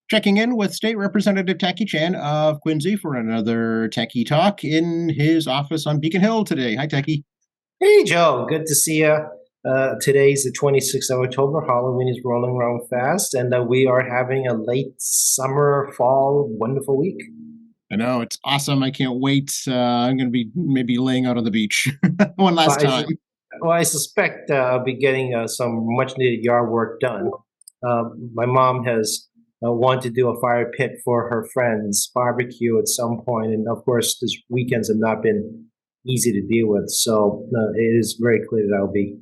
Checking in with State Representative Tacky Chan of Quincy for another Techie Talk in his office on Beacon Hill today. Hi, Techie. Hey, Joe. Good to see you. Today's the 26th of October. Halloween is rolling around fast, and we are having a late summer, fall, wonderful week. I know it's awesome. I can't wait. I'm going to be maybe laying out on the beach one Well, last I, time. sus- well, I suspect I'll be getting some much needed yard work done. My mom has wanted to do a fire pit for her friends' barbecue at some point, and of course, this weekends have not been easy to deal with. So it is very clear that I'll be.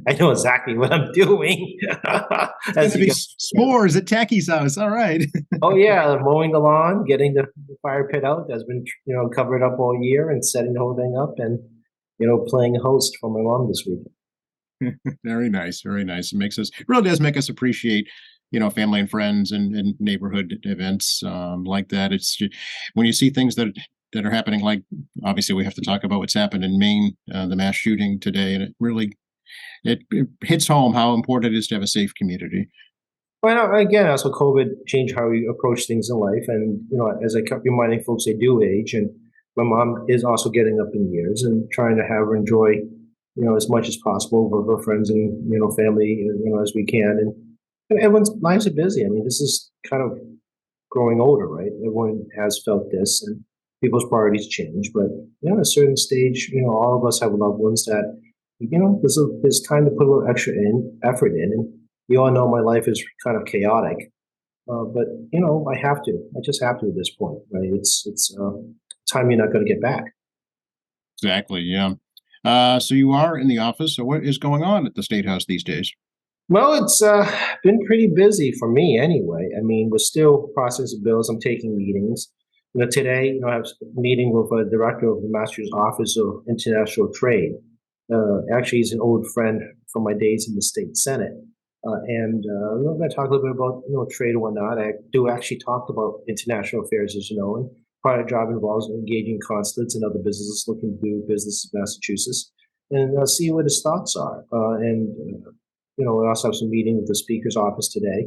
I know exactly what I'm doing, It's going as to you be can. s'mores at Tacky's house. All right. Oh yeah, mowing the lawn, getting the fire pit out that's been covered up all year, and setting the whole thing up, and playing host for my mom this week. Very nice. Very nice. It makes us really does make us appreciate, family and friends and neighborhood events like that. It's when you see things that are happening, like obviously we have to talk about what's happened in Maine, the mass shooting today, and it hits home how important it is to have a safe community. Well, again, also COVID changed how we approach things in life, and as I kept reminding folks, they do age, and my mom is also getting up in years, and trying to have her enjoy, as much as possible with her friends and family, as we can, and everyone's lives are busy. I mean, this is kind of growing older, right? Everyone has felt this, and people's priorities change, but at a certain stage, all of us have loved ones that there's time to put a little extra effort in, and you all know my life is kind of chaotic. But I have to. I just have to at this point, right? It's time you're not going to get back. Exactly. Yeah. So you are in the office. So what is going on at the State House these days? Well, it's been pretty busy for me anyway. I mean, we're still processing bills. I'm taking meetings. Today, I have a meeting with a director of the Massachusetts Office of International Trade. Actually, he's an old friend from my days in the state senate. And we're going to talk a little bit about trade and whatnot. I do actually talk about international affairs, as you know, and part of the job involves engaging consulates and other businesses looking to do business in Massachusetts, and see what his thoughts are. We also have some meeting with the Speaker's office today.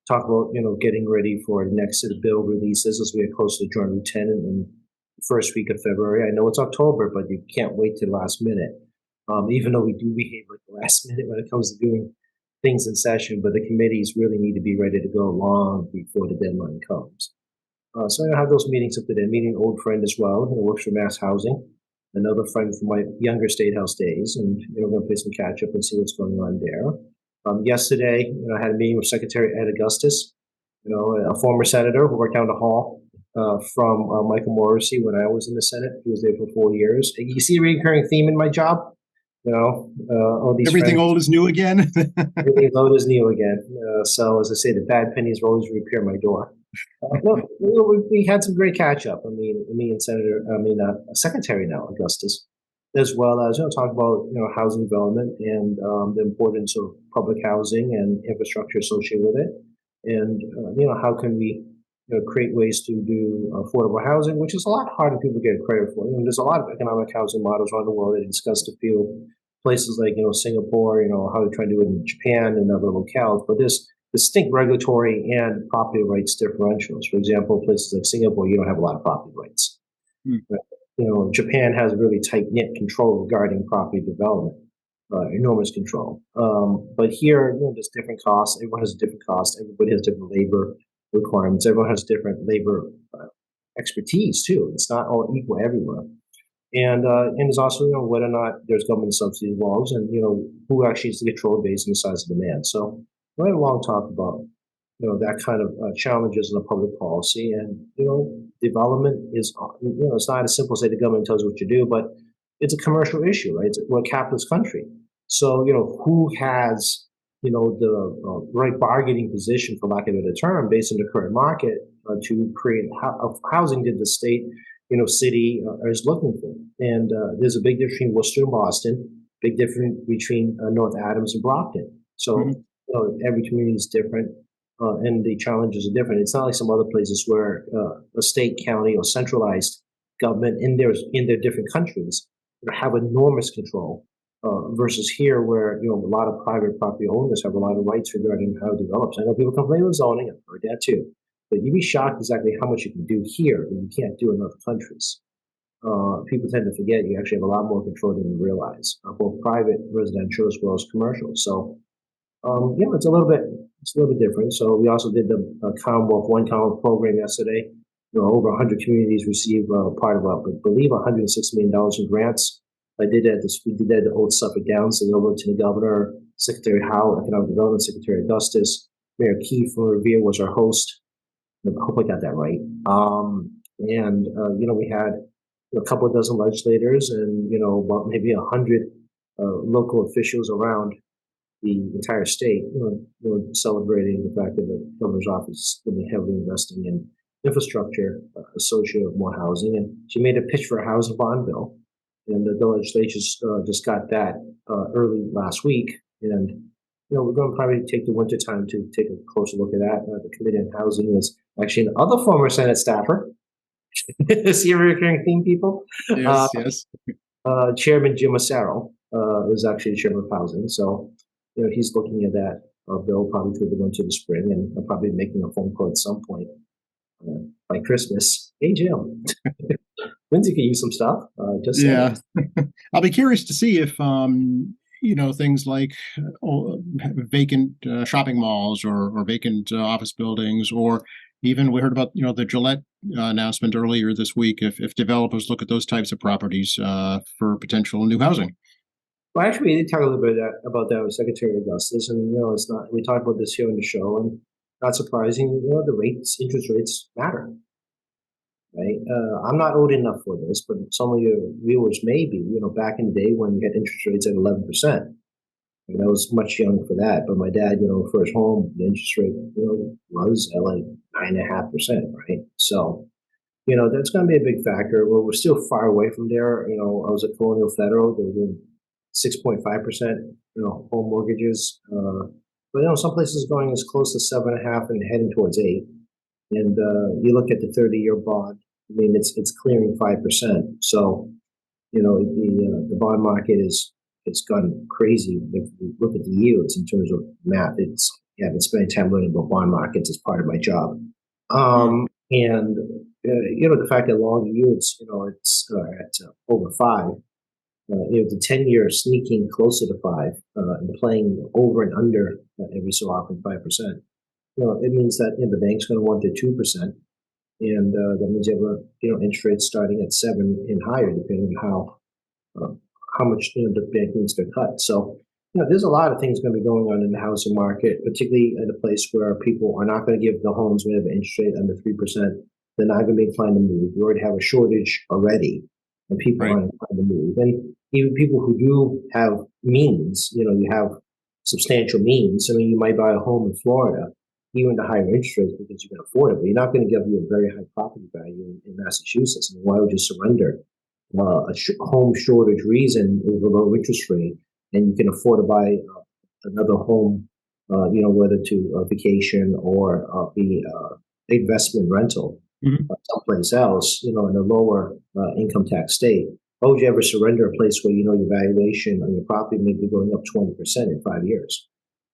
Talk about getting ready for the next set of bill releases as we get close to Joint Lieutenant in the first week of February. I know it's October, but you can't wait till the last minute. Even though we do behave like the last minute when it comes to doing things in session, but the committees really need to be ready to go long before the deadline comes. So I have those meetings up today. Meeting an old friend as well who works for Mass Housing, another friend from my younger state house days, and we're going to play some catch up and see what's going on there. Yesterday, I had a meeting with Secretary Ed Augustus, a former senator who worked down the hall from Michael Morrissey when I was in the Senate. He was there for 4 years. You see a recurring theme in my job? All these Everything friends. old is new again. Everything load is new again. So as I say, the bad pennies will always reappear my door. No, we had some great catch up. I mean, me and Secretary now Augustus, as well as talk about housing development and the importance of public housing and infrastructure associated with it, and how can we create ways to do affordable housing, which is a lot harder than people get credit for. There's a lot of economic housing models around the world that discuss the field. Places like Singapore, how they're trying to do it in Japan and other locales, but there's distinct regulatory and property rights differentials. For example, places like Singapore, you don't have a lot of property rights. Hmm. But, Japan has really tight knit control regarding property development, enormous control. But here, there's different costs. Everyone has a different cost. Everybody has different labor requirements. Everyone has different labor expertise too. It's not all equal everywhere. And there's also whether or not there's government subsidy involved, and who actually is the control base and the size of demand. So we had a long talk about that kind of challenges in the public policy, and development is it's not as simple as say the government tells you what to do, but it's a commercial issue, right? We're a capitalist country, so who has the right bargaining position, for lack of a better term, based on the current market to create housing that the state city is looking for. And there's a big difference between Worcester and Boston, big difference between North Adams and Brockton. So Mhm. every community is different, and the challenges are different. It's not like some other places where a state, county, or centralized government in their different countries have enormous control versus here where, a lot of private property owners have a lot of rights regarding how it develops. I know people complain with zoning, I've heard that too. But you'd be shocked exactly how much you can do here that you can't do in other countries. People tend to forget you actually have a lot more control than you realize, both private, residential, as well as commercial. So, it's a little bit different. So we also did the Commonwealth One Commonwealth program yesterday. Over 100 communities receive part of, I believe, $106 million in grants. We did that at the Old Suffolk Downs, the Lieutenant Governor, Secretary Howe, Economic Development, Secretary Augustus, Mayor Keefe from Revere was our host. I hope I got that right. We had a couple of dozen legislators and, about maybe 100 local officials around the entire state, celebrating the fact that the governor's office is going to be heavily investing in infrastructure associated with more housing. And she made a pitch for a housing bond bill. And the legislature just got that early last week. And, we're going to probably take the winter time to take a closer look at that. The Committee on Housing is actually another former Senate staffer. See a recurring theme, people? Yes, yes. Chairman Jim Massaro is actually the chairman of housing. So, he's looking at that bill probably through the winter to the spring, and I'll probably be making a phone call at some point by Christmas. Hey, Jim, Lindsay could use some stuff. Just saying. Yeah. I'll be curious to see if, things like vacant shopping malls or vacant office buildings, or even we heard about, the Gillette announcement earlier this week, if developers look at those types of properties for potential new housing. Well, actually, we did talk a little bit about that with Secretary Augustus, and it's not. We talked about this here on the show, and not surprising, interest rates matter, right? I'm not old enough for this, but some of your viewers may be. Back in the day when you had interest rates at 11%, I was much younger for that. But my dad, for his home, the interest rate, was at like 9.5%, right? So, that's going to be a big factor. Well, we're still far away from there. I was at Colonial Federal. They were doing 6.5%, home mortgages. But some places going as close to 7.5 and heading towards 8. And you look at the 30-year bond. I mean, it's clearing 5%. So, the bond market it's gone crazy. If you look at the yields in terms of math, I've been spending time learning about bond markets as part of my job. The fact that long yields, it's at over 5. The 10-year sneaking closer to 5 and playing over and under every so often 5%. It means that the bank's going to want their 2%, and that means you have interest rates starting at 7 and higher, depending on how much the bank needs to cut. So there's a lot of things going to be going on in the housing market, particularly at a place where people are not going to give the homes when they have an interest rate under 3%. They're not going to be inclined to move. We already have a shortage already, and people aren't inclined to move. And even people who do have means, you have substantial means. I mean, you might buy a home in Florida, even the higher interest rates because you can afford it, but you're not going to give you a very high property value in Massachusetts. I mean, why would you surrender a home shortage reason with a low interest rate, and you can afford to buy another home, whether to vacation or be investment rental someplace else, in a lower income tax state. Why would you ever surrender a place where your valuation on your property may be going up 20% in 5 years?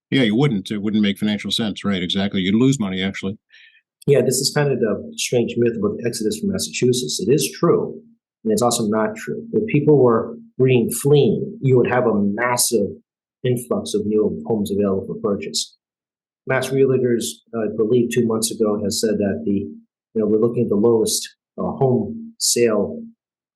Yeah, you wouldn't. It wouldn't make financial sense, right? Exactly. You'd lose money, actually. Yeah, this is kind of the strange myth about the exodus from Massachusetts. It is true, and it's also not true. If people were fleeing, you would have a massive influx of new homes available for purchase. Mass Realtors, I believe 2 months ago, has said that we're looking at the lowest home sale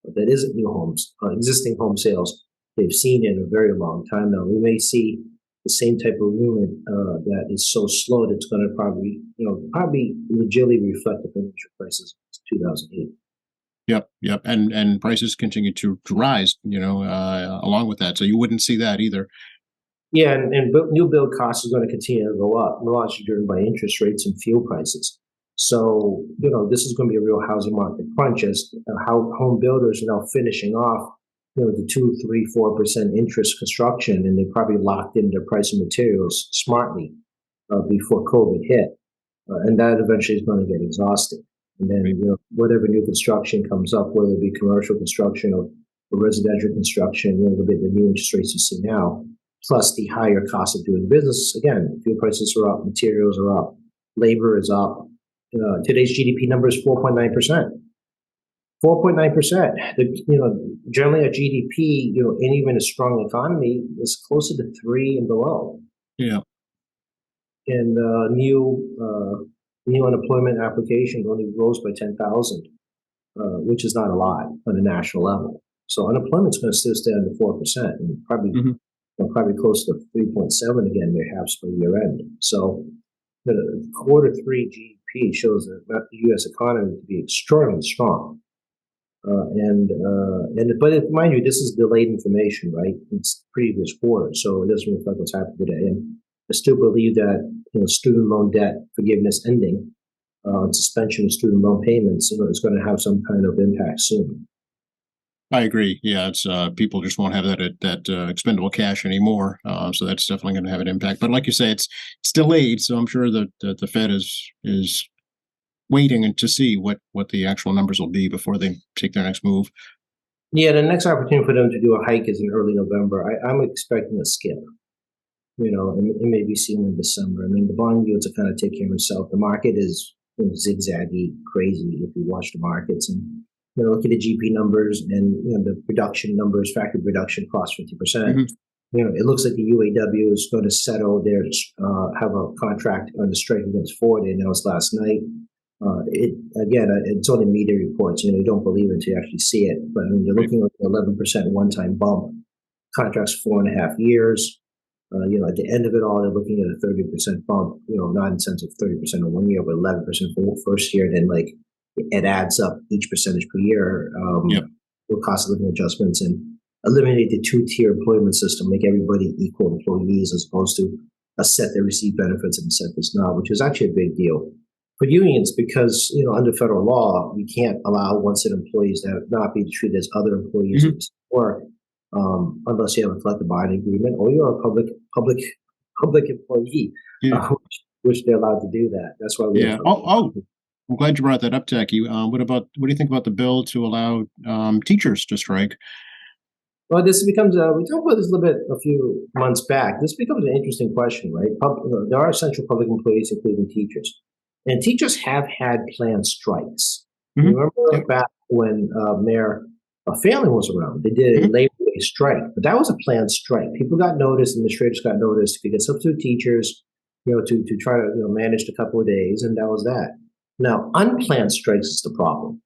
that isn't new homes, existing home sales they've seen in a very long time now. We may see the same type of movement that is so slow that it's going to probably legitimately reflect the financial crisis of 2008. Yep. And prices continue to rise, along with that. So you wouldn't see that either. Yeah, and new build costs are going to continue to go up, largely driven by interest rates and fuel prices. So, this is going to be a real housing market crunch as how home builders are now finishing off, the 2, 3, 4% interest construction, and they probably locked in their price of materials smartly before COVID hit. And that eventually is going to get exhausted. And then, whatever new construction comes up, whether it be commercial construction or for residential construction, you know, the new interest rates you see now, plus the higher cost of doing business. Again, fuel prices are up, materials are up, labor is up. Today's GDP number is 4.9%. 4.9%. You know, generally a GDP, you know, and even a strong economy is closer to 3 and below. Yeah. And new unemployment applications only rose by 10,000, which is not a lot on a national level. So unemployment's going to still stay under 4%, and probably probably close to 3.7 again, perhaps by year end. So the quarter three GDP shows the U.S. economy to be extremely strong. But mind you, this is delayed information, right? It's previous quarter, so it doesn't reflect what's happening today. And I still believe that, you know, student loan debt forgiveness ending, suspension of student loan payments, you know, is going to have some kind of impact soon. I agree. Yeah, it's people just won't have that expendable cash anymore. So that's definitely going to have an impact. But like you say, it's delayed, so I'm sure that the Fed is waiting to see what the actual numbers will be before they take their next move. Yeah, the next opportunity for them to do a hike is in early November. I'm expecting a skip. You know, it may be seen in December. I mean, the bond yields are kind of taking care of itself. The market is, you know, zigzaggy, crazy if you watch the markets. And, you know, look at the GP numbers and, you know, the production numbers, factory production cost 50%. You know, it looks like the UAW is going to settle their, have a contract on the strike against Ford. They announced last night. It's only media reports. You know, you don't believe it until you actually see it. But I mean, they're looking at an 11% one-time bump. Contracts 4.5 years. You know, at the end of it all, they're looking at a 30% bump. You know, not in the sense of 30% in 1 year, but 11% for the first year. And then, like, it adds up each percentage per year. With cost of living adjustments, and eliminate the two-tier employment system, make everybody equal employees as opposed to a set that receive benefits and a set that's not, which is actually a big deal for unions because, you know, under federal law, you can't allow one set of employees to not be treated as other employees or unless you have a collective bargaining agreement or you're a public employee, which they're allowed to do that. That's why we have I'm glad you brought that up, Tacky. What do you think about the bill to allow teachers to strike? Well, this becomes we talked about this a little bit a few months back. This becomes an interesting question, right? There are essential public employees, including teachers, and teachers have had planned strikes. Remember back when Mayor Phelan was around, they did a Labor Day strike, but that was a planned strike. People got noticed, administrators got noticed to get substitute teachers, you know, to try to, you know, manage a couple of days, and that was that. Now, unplanned strikes is the problem.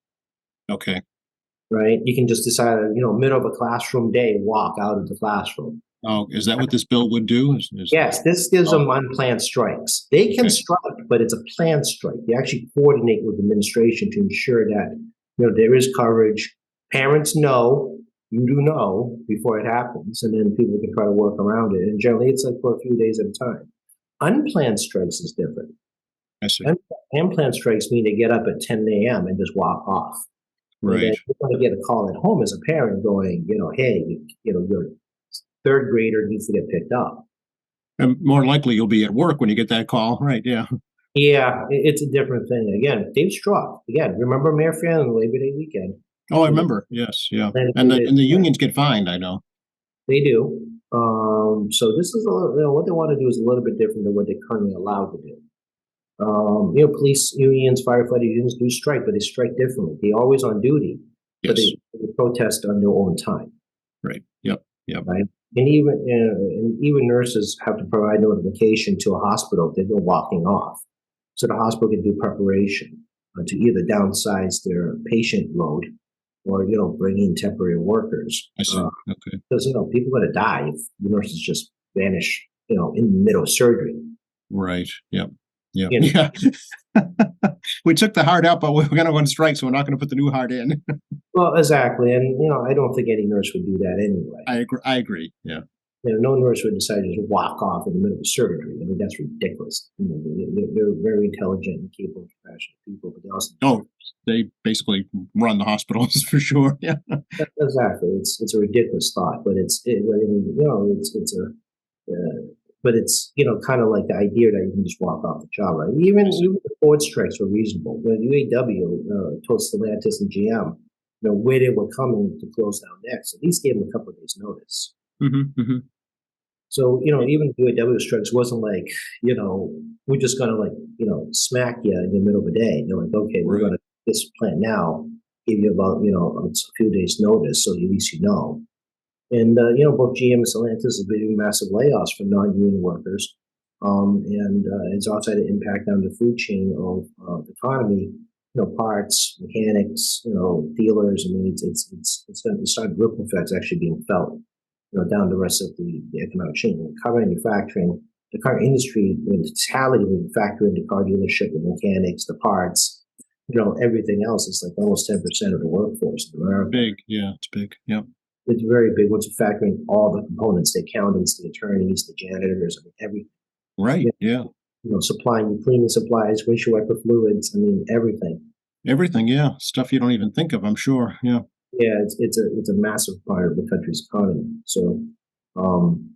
Okay. Right? You can just decide, you know, middle of a classroom day, walk out of the classroom. Oh, is that what this bill would do? Yes, this gives them unplanned strikes. They can strike, but it's a planned strike. They actually coordinate with administration to ensure that, you know, there is coverage. Parents know, you do know before it happens, and then people can try to work around it. And generally, it's like for a few days at a time. Unplanned strikes is different. I see. Unplanned strikes mean they get up at 10 a.m. and just walk off. Right. You're going to get a call at home as a parent going, you know, hey, you know, your third grader needs to get picked up. And more likely you'll be at work when you get that call. Right. Yeah. Yeah, it's a different thing. Again, they've struck. Again, remember Mayor Phelan Labor Day weekend? Oh, I remember. Yes. Yeah. And the unions get fined, I know. They do. So this is what they want to do is a little bit different than what they're currently allowed to do. You know, police unions, firefighter unions do strike, but they strike differently. They're always on duty, but they protest on their own time. Right. Yep. Right. And even nurses have to provide notification to a hospital if they're walking off, so the hospital can do preparation to either downsize their patient load or, you know, bring in temporary workers. I see. Okay. Because, you know, people are going to die if the nurses just vanish, you know, in the middle of surgery. Right. Yep. Yeah. You know? Yeah. We took the heart out, but we're going to go on strike, so we're not going to put the new heart in. Well, exactly. And, you know, I don't think any nurse would do that anyway. I agree. Yeah. You know, no nurse would decide to just walk off in the middle of surgery. I mean, that's ridiculous. You know, they're very intelligent and capable, compassionate people, but they also they basically run the hospitals for sure. Yeah. Exactly. It's a ridiculous thought, but but it's, you know, kind of like the idea that you can just walk off the job, right? Even the Ford strikes were reasonable. The UAW told Stellantis and GM, where they were coming to close down next. At least gave them a couple of days notice. Hmm. So, even the UAW strikes wasn't like, we're just gonna like, smack you in the middle of the day. They're like, okay, we're Right. gonna this plan now, give you about, a few days notice, so at least you know. And both GM and Stellantis have been doing massive layoffs for non-union workers, and it's also had an impact on the food chain of the economy. Parts, mechanics, dealers. I mean, it's going to start ripple effects actually being felt, down the rest of the economic chain. And car manufacturing, the car industry, in totality, when you factor in the car dealership, the mechanics, the parts, everything else, is like almost 10% of the workforce in America. Big. Yeah, it's big. Yep. It's very big once you factor in all the components, the accountants, the attorneys, the janitors, I mean, everything. Right. Yeah. Supplying cleaning supplies, windshield wiper fluids, I mean, everything. Everything. Yeah. Stuff you don't even think of, I'm sure. Yeah. Yeah, it's a massive part of the country's economy. So, um,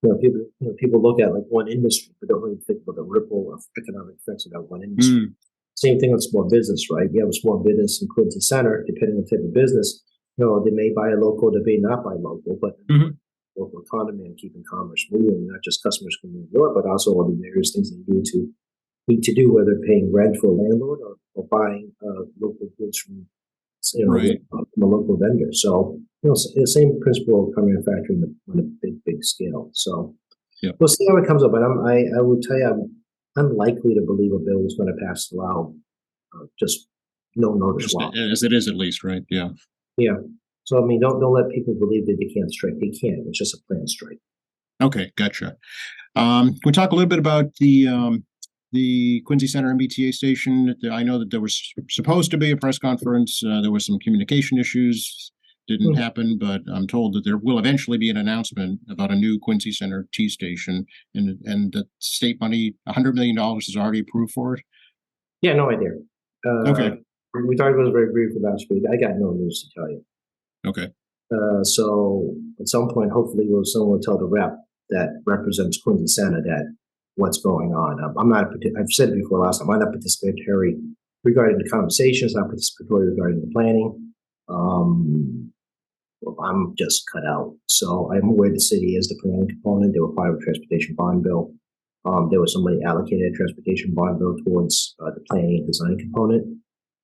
people look at like one industry, but don't really think about the ripple of economic effects of that one industry. Mm. Same thing with small business, right? You have a small business in Quincy Center, depending on the type of business, they may buy a local, they may not buy local, but Hmm. local economy and keeping commerce moving, not just customers coming in the door, but also all the various things they need to do, whether paying rent for a landlord or buying local goods from Right. from a local vendor. So the same principle of car manufacturing on a big scale. So Yep. we'll see how it comes up. But I will tell you, I'm unlikely to believe a bill is going to pass allowed just no notice Just law. as it is, at least. Right. Yeah. Yeah. So I mean, don't let people believe that they can't strike. They can. It's just a planned strike. Okay. Gotcha. We talk a little bit about the Quincy Center MBTA station. I know that there was supposed to be a press conference. There was some communication issues. Didn't Hmm. happen, but I'm told that there will eventually be an announcement about a new Quincy Center T station, and the state money, $100 million, is already approved for it. Yeah, no idea. Uh, Okay. we thought it was very brief last week. I got no news to tell you. Okay. So at some point, hopefully, someone will tell the rep that represents Quincy Center that what's going on. I'm not. I've said it before last time. I'm not participatory regarding the conversations. Not participatory regarding the planning. Well, I'm just cut out. So I'm aware the city is the planning component. They were part of a transportation bond bill. There was some money allocated a transportation bond bill towards the planning and design component.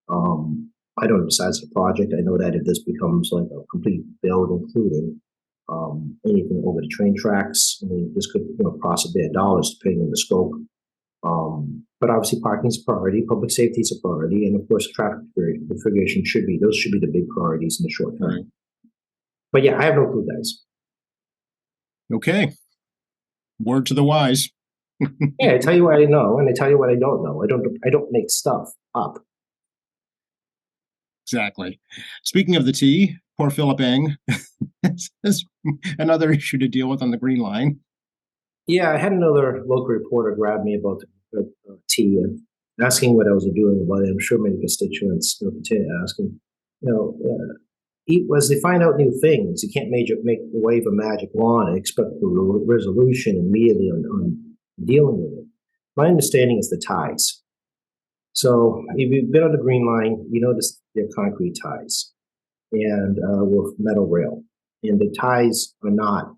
Um, I don't know the size of the project. I know that if this becomes like a complete build, including anything over the train tracks, I mean, this could cross $1 billion depending on the scope. But obviously, parking is a priority, public safety is a priority, and of course, traffic configuration should be the big priorities in the short term. Right. But yeah, I have no clue, guys. Okay. Word to the wise. Yeah, I tell you what I know, and I tell you what I don't know. I don't make stuff up. Exactly. Speaking of the T, poor Philip Eng has another issue to deal with on the Green Line. Yeah, I had another local reporter grab me about the tea and asking what I was doing about it. I'm sure many constituents will continue asking. You know, was they find out new things. You can't make wave a magic wand and expect a resolution immediately on dealing with it. My understanding is the ties. So if you've been on the Green Line, you know they're concrete ties and with metal rail, and the ties are not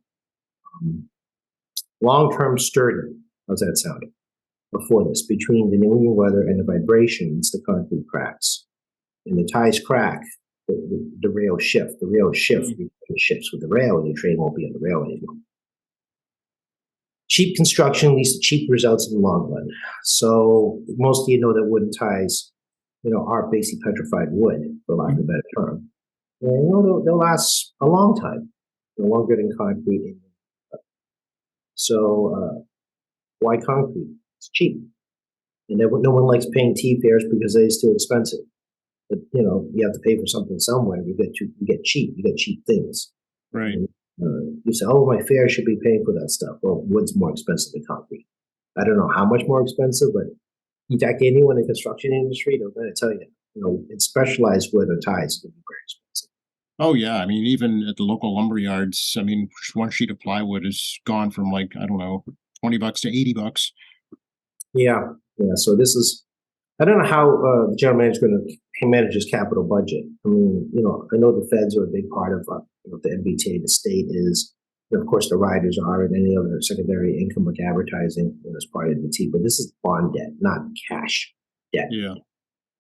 long-term sturdy. How's that sound? Before this, between the New England weather and the vibrations, the concrete cracks, and the ties crack. The rail shift. The rail shift. It shifts with the rail, and your train won't be on the rail anymore. Cheap construction leads to cheap results in the long run. So most of you know that wooden ties, are basically petrified wood, for lack of a better term. And they'll last a long time, longer than concrete. So why concrete? It's cheap, and no one likes paying T fares because it's too expensive. But you have to pay for something somewhere. You get cheap things. Right. And, you say, "Oh, my fare should be paying for that stuff." Well, wood's more expensive than concrete. I don't know how much more expensive, but you talk to anyone in the construction industry, they're going to tell you, it's specialized wood or ties can be very expensive. Oh yeah. I mean, even at the local lumber yards, I mean, one sheet of plywood is gone from, like, I don't know, $20 to $80. Yeah, yeah. So this is I don't know how the general manager is going to manage his capital budget. I mean, I know the feds are a big part of the MBTA. The state is, and of course, the riders are, and any other secondary income like advertising as part of the T. But this is bond debt, not cash debt. Yeah.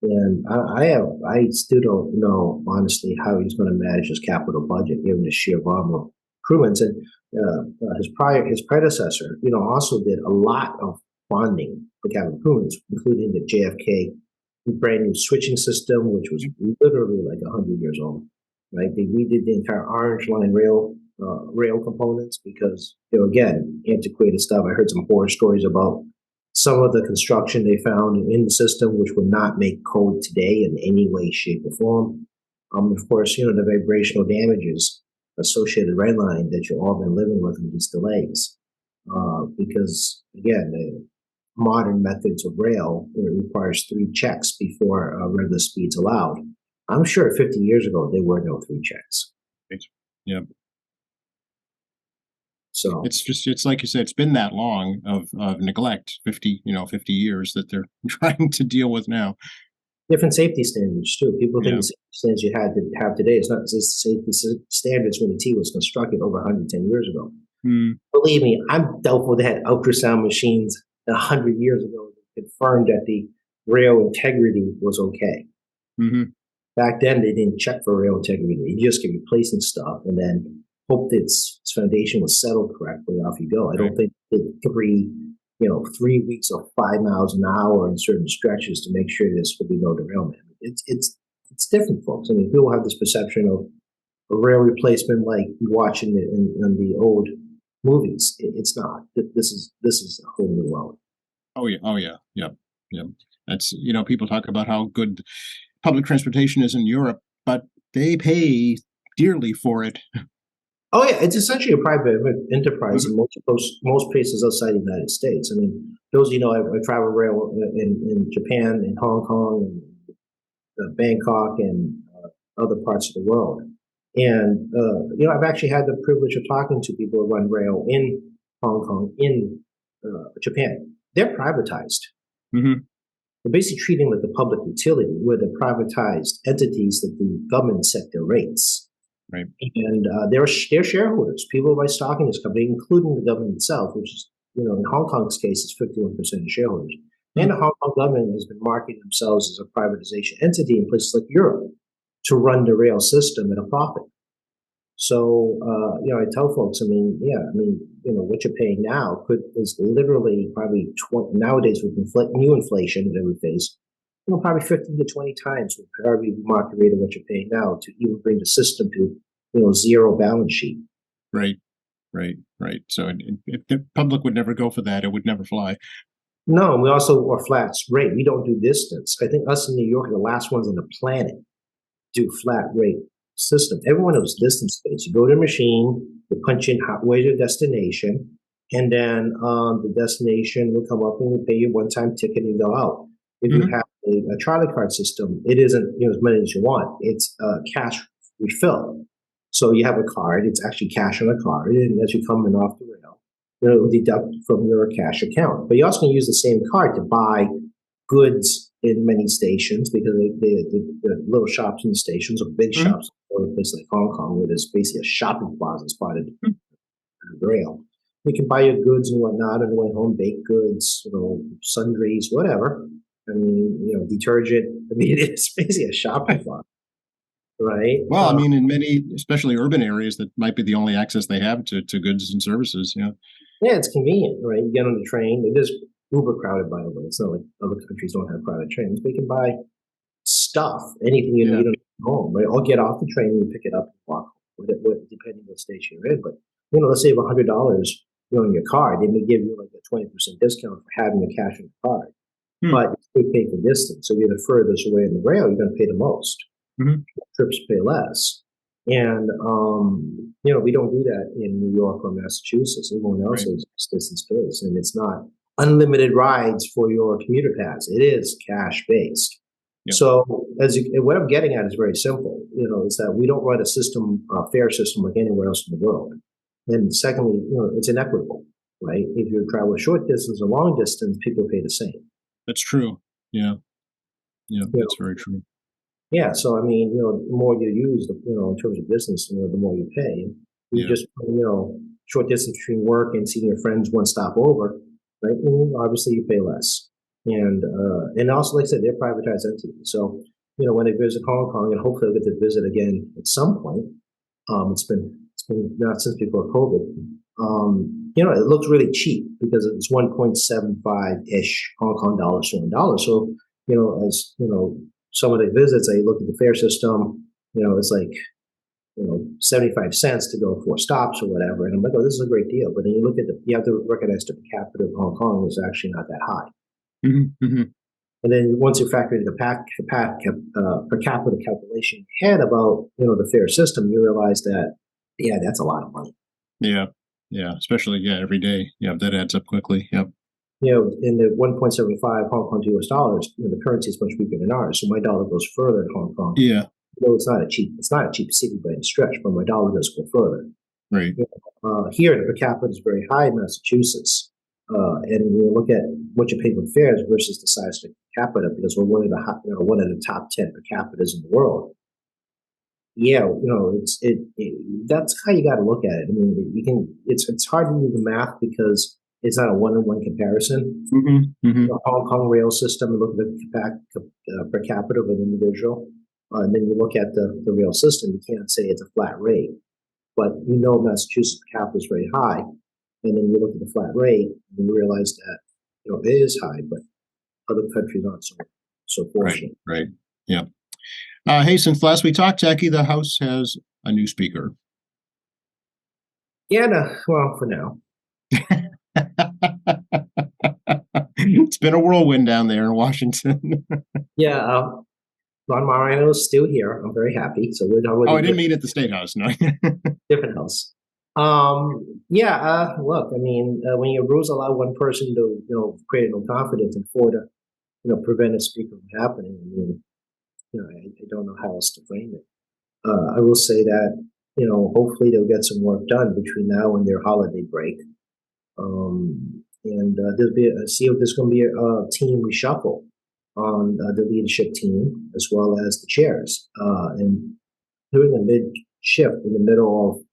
And I still don't know honestly how he's going to manage his capital budget given the sheer volume of improvements. And his predecessor, also did a lot of bonding for capital improvements, including the JFK brand new switching system, which was literally like 100 years old. Right? They redid the entire Orange Line rail components because again antiquated stuff. I heard some horror stories about some of the construction they found in the system, which would not make code today in any way, shape, or form. Of course, the vibrational damages associated red line that you've all been living with in these delays. Because again, the modern methods of rail, it requires 3 checks before regular speeds allowed. I'm sure 50 years ago, there were no 3 checks. Yep. So it's like you said, it's been that long of neglect, 50 years that they're trying to deal with now. different safety standards too. People think Yeah. the safety standards you had to have today is not the safety standards when the T was constructed over 110 years ago. Hmm. Believe me, I'm doubtful they had ultrasound machines 100 years ago that confirmed that the rail integrity was okay. Hmm. Back then, they didn't check for rail integrity. You just keep replacing stuff and then hope that its foundation was settled correctly. Off you go. I don't think that 3 weeks of 5 miles an hour in certain stretches to make sure there's going to be no derailment. It's different, folks. I mean, people have this perception of a rail replacement like watching it in the old movies. It's not. This is a whole new world. Oh yeah. Oh yeah. Yep. Yep. That's people talk about how good public transportation is in Europe, but they pay dearly for it. Oh yeah, it's essentially a private enterprise in most places outside the United States. I mean, those I travel rail in Japan, in Hong Kong, and Bangkok, and other parts of the world. And I've actually had the privilege of talking to people who run rail in Hong Kong, in Japan. They're privatized. Hmm. They're basically treating like a public utility, where they're privatized entities that the government set their rates. Right. And they're shareholders. People buy stock in this company, including the government itself, which is, in Hong Kong's case, is 51% of shareholders. And the Hong Kong government has been marketing themselves as a privatization entity in places like Europe to run the rail system at a profit. So, I tell folks, what you're paying now is literally probably nowadays with new inflation that we face, probably 15 to 20 times what probably the market rate of what you're paying now to even bring the system to, zero balance sheet. Right. Right. Right. So if the public would never go for that, it would never fly. No, and we also are flat rate. We don't do distance. I think us in New York are the last ones on the planet do flat rate system. Everyone knows distance based. You go to a machine, you punch in where's your destination, and then the destination will come up and you pay your one-time ticket and you go out. If you have a trolley card system, it isn't as many as you want. It's cash refill. So you have a card. It's actually cash on a card, and as you come in off the rail, it will deduct from your cash account. But you also can use the same card to buy goods in many stations because the little shops in the stations are big shops. Or a place like Hong Kong, where there's basically a shopping plaza spotted on the rail. You can buy your goods and whatnot on the way home, baked goods, sundries, whatever. I mean, detergent. I mean, it's basically a shopping plaza, right? Well, I mean, in many, especially urban areas, that might be the only access they have to goods and services. Yeah, it's convenient, right? You get on the train. It is uber crowded, by the way. It's not like other countries don't have crowded trains. But you can buy stuff, anything you need at home, right? Or get off the train and pick it up and walk, depending what station you're in. But let's say you have $100, in your card, they may give you like a 20% discount for having the cash in the card. But you pay for distance. So if you're the furthest away in the rail, you're going to pay the most. Trips pay less. And, we don't do that in New York or Massachusetts. Everyone else is distance based. And it's not unlimited rides for your commuter pass. It is cash based. Yep. So what I'm getting at is very simple, is that we don't run a fare system like anywhere else in the world. And secondly, it's inequitable, right? If you travel a short distance or long distance, people pay the same. That's true. Yeah. Yeah, You that's know, very true. yeah. So I mean, the more you use, in terms of business, the more you pay. You Yeah. just, short distance between work and seeing your friends one stop over, right? Obviously, you pay less, and also, like I said, they're privatized entities. So when they visit Hong Kong, and hopefully they'll get to visit again at some point. It's been not since before COVID. It looks really cheap because it's 1.75 ish Hong Kong dollars to $1. So as some of the visits, I look at the fare system. It's like 75 cents to go 4 stops or whatever, and I'm like, oh, this is a great deal. But then you have to recognize the per capita of Hong Kong is actually not that high. Hmm. Hmm. And then once you factor in the per capita calculation you had about the fare system, you realize that that's a lot of money. Yeah. Yeah. Especially, yeah, every day. Yeah, that adds up quickly. Yep. In the 1.75 Hong Kong to US dollars, the currency is much weaker than ours. So my dollar goes further in Hong Kong. Yeah. Though it's not a cheap city by any stretch, but my dollar does go further. Right. Here, the per capita is very high in Massachusetts. And when you look at what you pay for fares versus the size of the per capita, because we're one of the top 10 per capitas in the world. Yeah, that's how you got to look at it. I mean, it's hard to do the math because it's not a one-on-one comparison. Hmm. Hmm. The Hong Kong rail system, look at per capita of an individual, and then you look at the rail system. You can't say it's a flat rate, but Massachusetts per capita is very high, and then you look at the flat rate and you realize that it is high, but other countries aren't so Right. fortunate. Right. Yeah. Hey, since last we talked, Jackie, the House has a new speaker. Yeah, no, well, for now. It's been a whirlwind down there in Washington. Yeah, Ron Marino is still here. I'm very happy. So we're Oh, already I didn't mean at the State House. No. different house. Yeah. Look, I mean, when you rules allow one person to, create no confidence and four to, prevent a speaker from happening. I mean, I don't know how else to frame it. I will say that, hopefully they'll get some work done between now and their holiday break. And see if there's going to be a team reshuffle on the leadership team as well as the chairs. And doing a mid shift in the middle of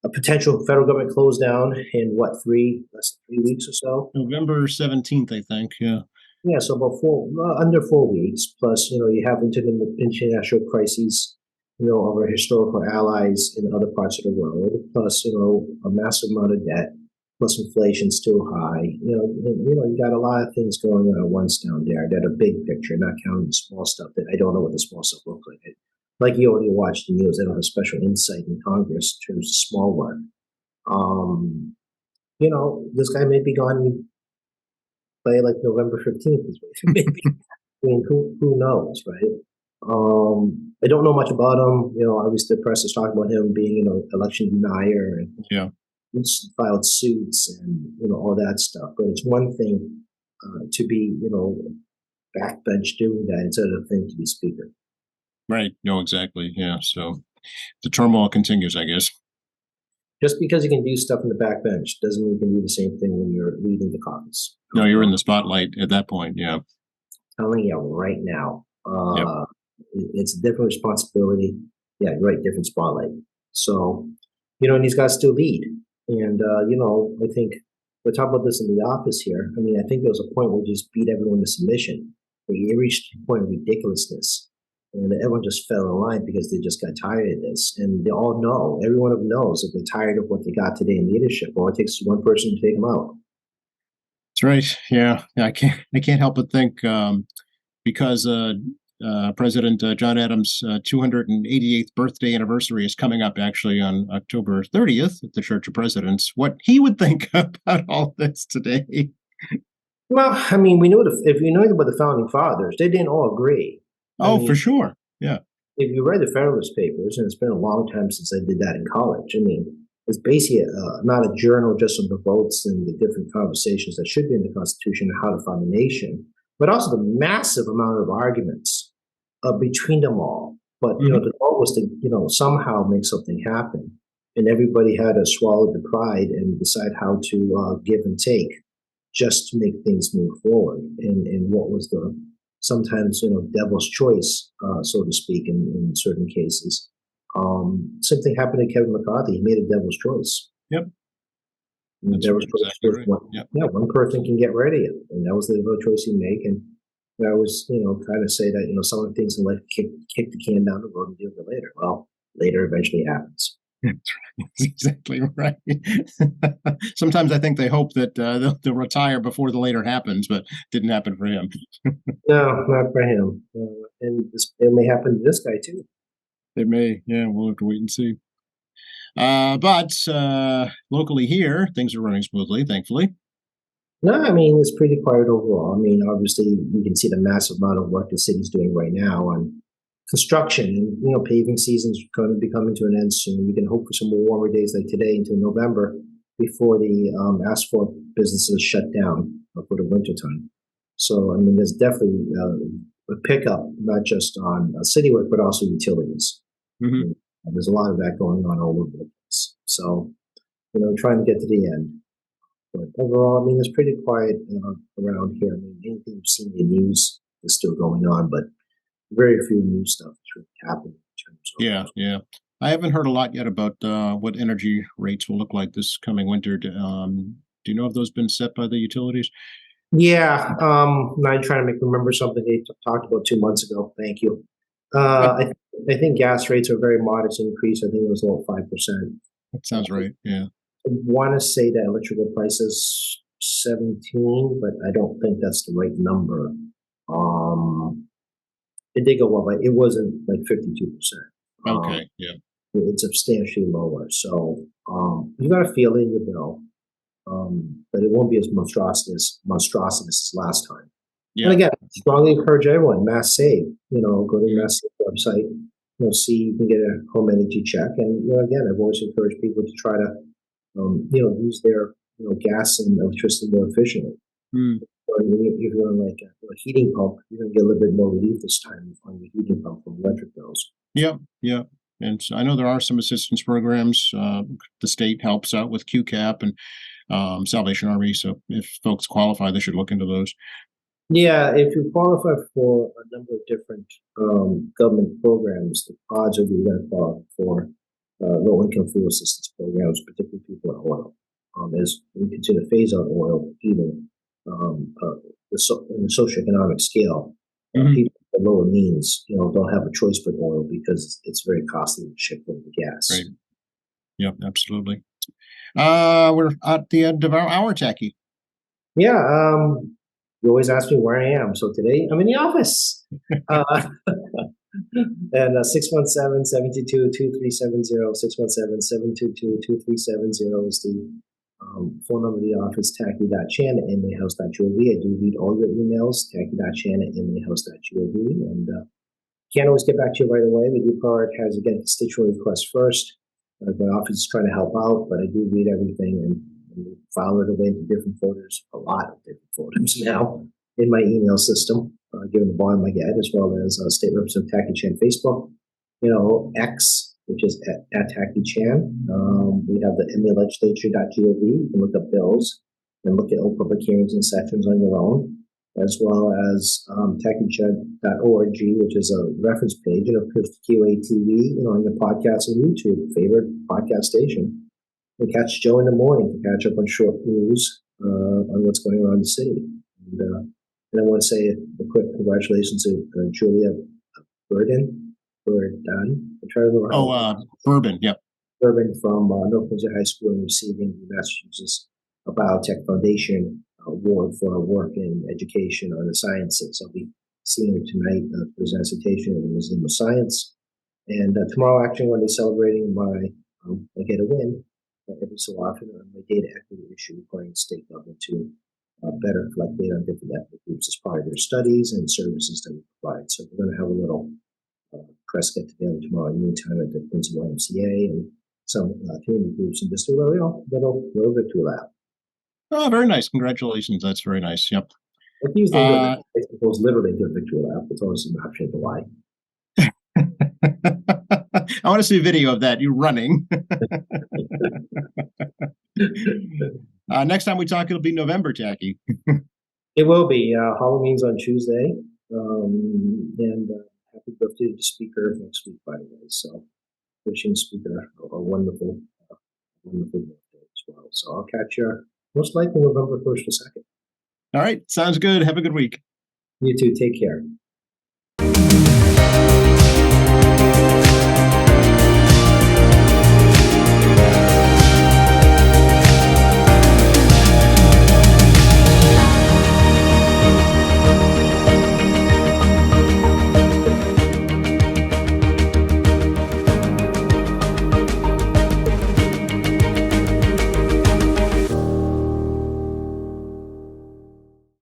a potential federal government close down in less than 3 weeks or so. November 17th, I think. Yeah. Yeah, so about under 4 weeks. Plus, you have international crises, of our historical allies in other parts of the world. Plus, a massive amount of debt. Plus, inflation still high. You got a lot of things going on at once down there that are big picture, not counting the small stuff that I don't know what the small stuff looks like. Like you only watch the news, they don't have special insight in Congress in terms of small work. This guy may be gone by like November 15th. Maybe. I mean, who knows, right? I don't know much about him. Obviously the press is talking about him being, election denier and Yeah. filed suits and all that stuff. But it's one thing to be, backbench doing that. It's another thing to be speaker. Right. No, exactly. Yeah. So the turmoil continues, I guess. Just because you can do stuff in the backbench doesn't mean you can do the same thing when you're leading the caucus. No, you're in the spotlight at that point. Yeah. Telling you right now, Yep. it's a different responsibility. Yeah, you're right, different spotlight. So, and these guys still lead. And, I think we're talking about this in the office here. I mean, I think there was a point where we just beat everyone to submission. Where you reached a point of ridiculousness. And everyone just fell in line because they just got tired of this. And they all know, every one of them knows that they're tired of what they got today in leadership. All it takes is one person to take them out. That's right. Yeah. I can't help but think because President John Adams' 288th birthday anniversary is coming up actually on October 30th at the Church of Presidents, what he would think about all this today. Well, I mean, we know if you know about the founding fathers, they didn't all agree. I Oh, mean, for sure. Yeah. if you read the Federalist Papers, and it's been a long time since I did that in college, I mean, it's basically not a journal just of the votes and the different conversations that should be in the Constitution and how to found a nation, but also the massive amount of arguments between them all. But the goal was to somehow make something happen, and everybody had to swallow the pride and decide how to give and take just to make things move forward. And what was the sometimes, devil's choice, so to speak, in certain cases. Same thing happened to Kevin McCarthy. He made a devil's choice. Yep. And the That's devil's choice exactly was right. one, Yep. yeah, one person can get rid of you, and that was the devil choice he made. And I was, kind of say that, some of the things in life kick the can down the road and deal with it later. Well, later eventually happens. That's exactly right. Sometimes I think they hope that they'll retire before the later happens, but didn't happen for him. No, not for him. And it may happen to this guy too. It may, yeah, we'll have to wait and see. But locally here, things are running smoothly, thankfully. No, I mean, it's pretty quiet overall. I mean, obviously, you can see the massive amount of work the city's doing right now on construction, and paving season's going to be coming to an end soon. We can hope for some more warmer days like today into November before the asphalt businesses shut down for the winter time. So, I mean, there's definitely a pickup, not just on city work, but also utilities. Hmm. And there's a lot of that going on all over the place. So, trying to get to the end. But overall, I mean, it's pretty quiet around here. I mean, anything you've seen in the news is still going on, but very few new stuff is really happening in terms of. Yeah, yeah. I haven't heard a lot yet about what energy rates will look like this coming winter. Do you know if those been set by the utilities? Yeah, now I'm trying to remember something they talked about 2 months ago. Thank you. I think gas rates are very modest increase. I think it was about 5%. That sounds right. Yeah. I want to say that electrical prices 17, but I don't think that's the right number. Um, it did go up, but it wasn't like 52%. Okay. Yeah. It's substantially lower. So you got to feel it in your bill, but it won't be as monstrous as last time. And Yeah. again, strongly encourage everyone, Mass Save. Go to the Mass Save website. See you can get a home energy check. And again, I've always encouraged people to try to use their gas and electricity more efficiently. Mm. Or if you're on like a heating pump, you're going to get a little bit more relief this time on your heating pump from electric bills. Yeah. Yeah. And so I know there are some assistance programs. The state helps out with QCAP and Salvation Army. So if folks qualify, they should look into those. Yeah, if you qualify for a number of different government programs, the odds are you're going to qualify for low-income fuel assistance programs, particularly people in oil. As we continue to phase out oil, even in the socioeconomic scale, Mhm. people with lower means, don't have a choice but oil because it's very costly to ship over the gas. Right. Yep. Absolutely. We're at the end of our hour, Tacky. Yeah, you always ask me where I am. So today I'm in the office. Uh, and 617-722-2370, 617-722-2370 is the phone number of the office, tacky.chan@inmayhouse.gov. I do read all your emails, tacky.chan@inmayhouse.gov. And can't always get back to you right away. We do prioritize, again, constituent requests first. My office is trying to help out, but I do read everything and we file it away into different folders, a lot of different folders now in my email system, given the volume I get, as well as State Representative Tacky Chan Facebook, X, which is at Tacky Chan. We have the MALegislature.gov. You can look up bills and look at all public hearings and sessions on your own, as well as tackychan.org, which is a reference page, and of course QATV, on your podcast and YouTube, favorite podcast station. And catch Joe in the morning to catch up on short news on what's going on in the city. And I want to say a quick congratulations to Julia Burden. I'm trying to remember. Bourbon. Yep. Burden from North Windsor High School and receiving the Massachusetts Biotech Foundation Award for her work in education on the sciences. I'll be seeing her tonight for the presentation at the Museum of Science. And tomorrow, actually, I'm going to be celebrating I get a win every so often on my data equity issue, requiring state government to better collect data on different ethnic groups as part of their studies and services that we provide. So we're going to have a little press get together tomorrow noontime at the Quincy YMCA and some community groups and just a little victory lap. Oh, very nice. Congratulations. That's very nice. Yep. If you think of it, I suppose literally do a victory lap. It's always an option to lie. I want to see a video of that, you running. Next time we talk, it'll be November, Tacky. It will be. Halloween's on Tuesday. And happy birthday to the speaker next week, by the way. So wishing the speaker a wonderful, wonderful birthday as well. So I'll catch you most likely November 1st or 2nd. All right. Sounds good. Have a good week. You too. Take care.